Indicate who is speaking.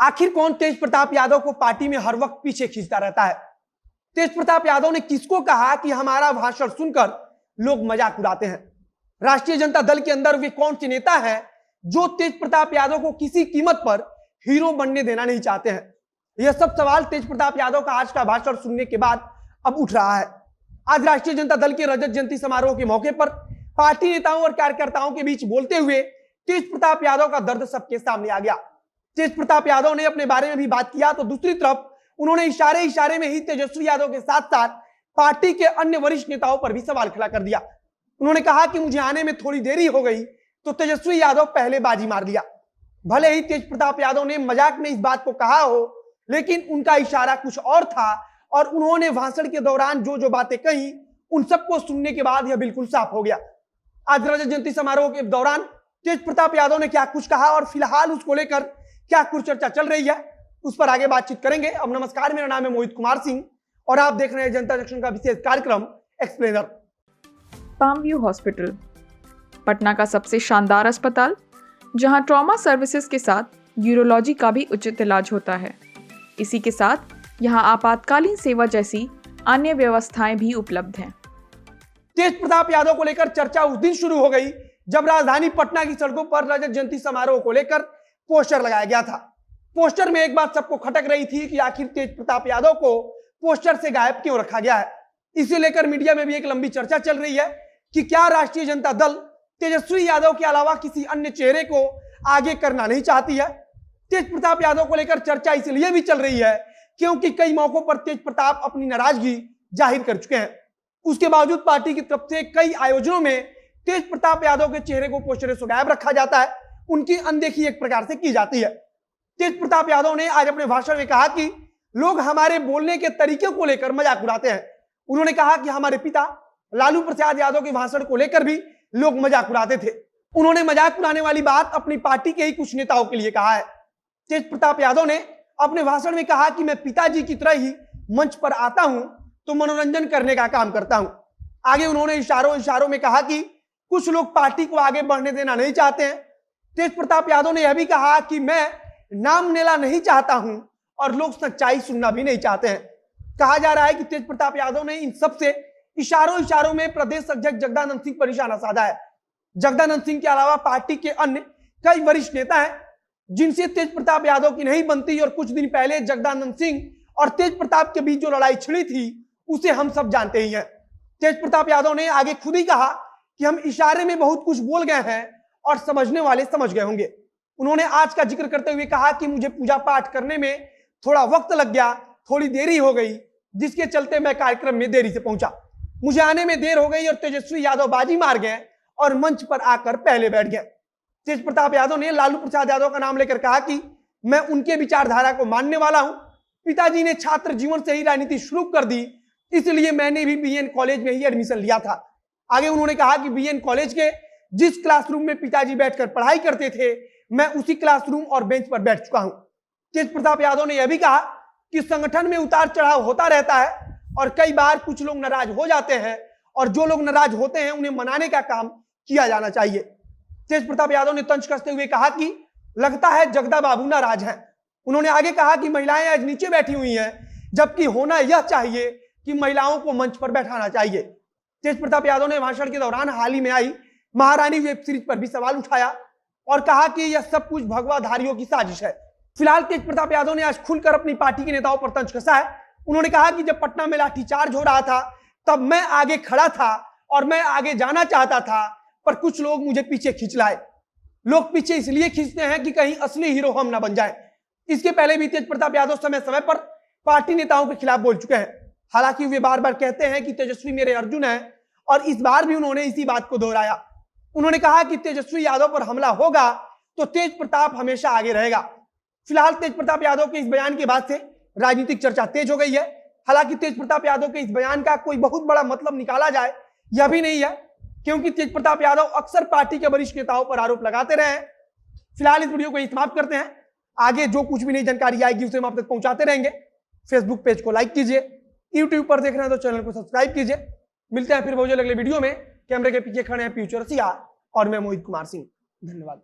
Speaker 1: आखिर कौन तेज प्रताप यादव को पार्टी में हर वक्त पीछे खींचता रहता है? तेज प्रताप यादव ने किसको कहा कि हमारा भाषण सुनकर लोग मजाक उड़ाते हैं? राष्ट्रीय जनता दल के अंदर वे कौन से नेता हैं जो तेज प्रताप यादव को किसी कीमत पर हीरो बनने देना नहीं चाहते हैं? यह सब सवाल तेज प्रताप यादव का आज का भाषण सुनने के बाद अब उठ रहा है। आज राष्ट्रीय जनता दल के रजत जयंती समारोह के मौके पर पार्टी नेताओं और कार्यकर्ताओं के बीच बोलते हुए तेज प्रताप यादव का दर्द सबके सामने आ गया। तेज प्रताप यादव ने अपने बारे में भी बात किया तो दूसरी तरफ उन्होंने इशारे में ही तेजस्वी यादव के साथ साथ पार्टी के अन्य वरिष्ठ नेताओं पर भी सवाल खड़ा कर दिया। उन्होंने कहा कि मुझे आने में थोड़ी देरी हो गई तो तेजस्वी यादव पहले बाजी मार लिया। भले ही तेज प्रताप यादव ने मजाक में इस बात को कहा हो, लेकिन उनका इशारा कुछ और था और उन्होंने भाषण के दौरान जो बातें कही उन सबको सुनने के बाद यह बिल्कुल साफ हो गया। आज रजत जयंती समारोह के दौरान तेज प्रताप यादव ने क्या कुछ कहा और फिलहाल उसको लेकर क्या कुछ चर्चा चल रही है, उस पर आगे बातचीत करेंगे। अब नमस्कार, मेरा नाम है मोहित कुमार सिंह और आप देख रहे हैं जनता जंक्शन का विशेष कार्यक्रम explainer.
Speaker 2: Palm view hospital, Patna का सबसे शानदार अस्पताल जहां ट्रॉमा सर्विसेज के साथ यूरोलॉजी का भी उचित इलाज होता है। इसी के साथ यहां आपातकालीन सेवा जैसी अन्य व्यवस्थाएं भी उपलब्ध हैं।
Speaker 1: तेज प्रताप यादव को लेकर चर्चा उस दिन शुरू हो गई जब राजधानी पटना की सड़कों पर रजत जयंती समारोह को लेकर पोस्टर लगाया गया था। पोस्टर में एक बात सबको खटक रही थी कि आखिर तेज प्रताप यादव को पोस्टर से गायब क्यों रखा गया है। इसे लेकर मीडिया में भी एक लंबी चर्चा चल रही है कि क्या राष्ट्रीय जनता दल तेजस्वी यादव के अलावा किसी अन्य चेहरे को आगे करना नहीं चाहती है। तेज प्रताप यादव को लेकर चर्चा इसलिए भी चल रही है क्योंकि कई मौकों पर तेज प्रताप अपनी नाराजगी जाहिर कर चुके हैं। उसके बावजूद पार्टी की तरफ से कई आयोजनों में तेज प्रताप यादव के चेहरे को पोस्टर से गायब रखा जाता है, उनकी अनदेखी एक प्रकार से की जाती है। तेज प्रताप यादव ने आज अपने भाषण में कहा कि लोग हमारे बोलने के तरीके को लेकर मजाक उड़ाते हैं। उन्होंने कहा कि हमारे पिता लालू प्रसाद यादव के भाषण को लेकर भी लोग मजाक उड़ाते थे। उन्होंने मजाक उड़ाने वाली बात अपनी पार्टी के ही कुछ नेताओं के लिए कहा है। तेज प्रताप यादव ने अपने भाषण में कहा कि मैं पिताजी की तरह ही मंच पर आता हूं तो मनोरंजन करने का काम करता हूं। आगे उन्होंने इशारों में कहा कि कुछ लोग पार्टी को आगे बढ़ने देना नहीं चाहते हैं। तेज प्रताप यादव ने यह भी कहा कि मैं नाम नेला नहीं चाहता हूं और लोग सच्चाई सुनना भी नहीं चाहते हैं। कहा जा रहा है कि तेज प्रताप यादव ने इन सबसे इशारों में प्रदेश अध्यक्ष जगदानंद सिंह पर निशाना साधा है। जगदानंद सिंह के अलावा पार्टी के अन्य कई वरिष्ठ नेता हैं जिनसे तेज प्रताप यादव की नहीं बनती और कुछ दिन पहले जगदानंद सिंह और तेज प्रताप के बीच जो लड़ाई छिड़ी थी उसे हम सब जानते ही हैं। तेज प्रताप यादव ने आगे खुद ही कहा कि हम इशारे में बहुत कुछ बोल गए हैं और समझने वाले समझ गए होंगे। उन्होंने आज का जिक्र करते हुए कहा कि मुझे पूजा पाठ करने में थोड़ा वक्त लग गया, थोड़ी देरी हो गई, जिसके चलते मैं कार्यक्रम में देरी से पहुंचा। मुझे आने में देर हो गई और तेजस्वी यादव बाजी मार गए और मंच पर आकर पहले बैठ गए। तेज प्रताप यादव ने लालू प्रसाद यादव का नाम लेकर कहा कि मैं उनके विचारधारा को मानने वाला हूं। पिताजी ने छात्र जीवन से ही राजनीति शुरू कर दी, इसलिए मैंने भी बीएन कॉलेज में ही एडमिशन लिया था। आगे उन्होंने कहा कि बीएन कॉलेज के जिस क्लासरूम में पिताजी बैठकर पढ़ाई करते थे, मैं उसी क्लासरूम और बेंच पर बैठ चुका हूं। तेज प्रताप यादव ने यह भी कहा कि संगठन में उतार चढ़ाव होता रहता है और कई बार कुछ लोग नाराज हो जाते हैं और जो लोग नाराज होते हैं उन्हें मनाने का काम किया जाना चाहिए। तेज प्रताप यादव ने तंज कसते हुए कहा कि लगता है जगदा बाबू नाराज हैं। उन्होंने आगे कहा कि महिलाएं आज नीचे बैठी हुई हैं, जबकि होना यह चाहिए कि महिलाओं को मंच पर बैठाना चाहिए। तेज प्रताप यादव ने भाषण के दौरान हाल ही में आई महारानी वेब सीरीज पर भी सवाल उठाया और कहा कि यह सब कुछ भगवाधारियों की साजिश है। फिलहाल तेज प्रताप यादव ने आज खुलकर अपनी पार्टी के नेताओं पर तंज कसा है। उन्होंने कहा कि जब पटना में लाठीचार्ज हो रहा था तब मैं आगे खड़ा था और मैं आगे जाना चाहता था, पर कुछ लोग मुझे पीछे खींच लाए। लोग पीछे इसलिए खींचते हैं कि कहीं असली हीरो हम ना बन जाएं। इसके पहले भी तेज प्रताप यादव समय समय पर पार्टी नेताओं के खिलाफ बोल चुके हैं। हालांकि वे बार बार कहते हैं कि तेजस्वी मेरे अर्जुन है और इस बार भी उन्होंने इसी बात को दोहराया। उन्होंने कहा कि तेजस्वी यादव पर हमला होगा तो तेज प्रताप हमेशा आगे रहेगा। फिलहाल तेज प्रताप यादव के इस बयान के बाद से राजनीतिक चर्चा तेज हो गई है। हालांकि तेज प्रताप यादव के इस बयान का कोई बहुत बड़ा मतलब निकाला जाए यह भी नहीं है, क्योंकि तेज प्रताप यादव अक्सर पार्टी के वरिष्ठ नेताओं पर आरोप लगाते रहे। फिलहाल इस वीडियो को समाप्त करते हैं। आगे जो कुछ भी नई जानकारी आएगी उसे हम आप तक पहुंचाते रहेंगे। फेसबुक पेज को लाइक कीजिए, यूट्यूब पर देख रहे हैं तो चैनल को सब्सक्राइब कीजिए। मिलते हैं फिर बहुत जल्द अगले वीडियो में। कैमरे के पीछे खड़े हैं फ्यूचर सिया और मैं मोहित कुमार सिंह। धन्यवाद।